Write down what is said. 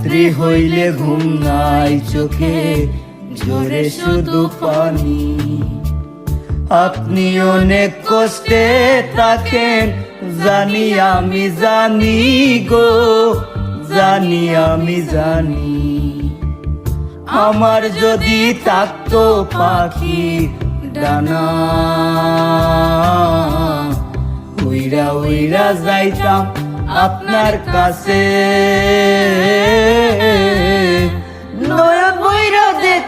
রাত্রি হইলে ঘুম নাই চোখে, ঝরে শুধু পানি। আপনি অনেক কষ্টে থাকেন, জানি আমি জানি গো, জানি আমি জানি। আমার যদি থাকতো পাখি ডানা, উইরা উইরা যাইতাম আপনার কাছে।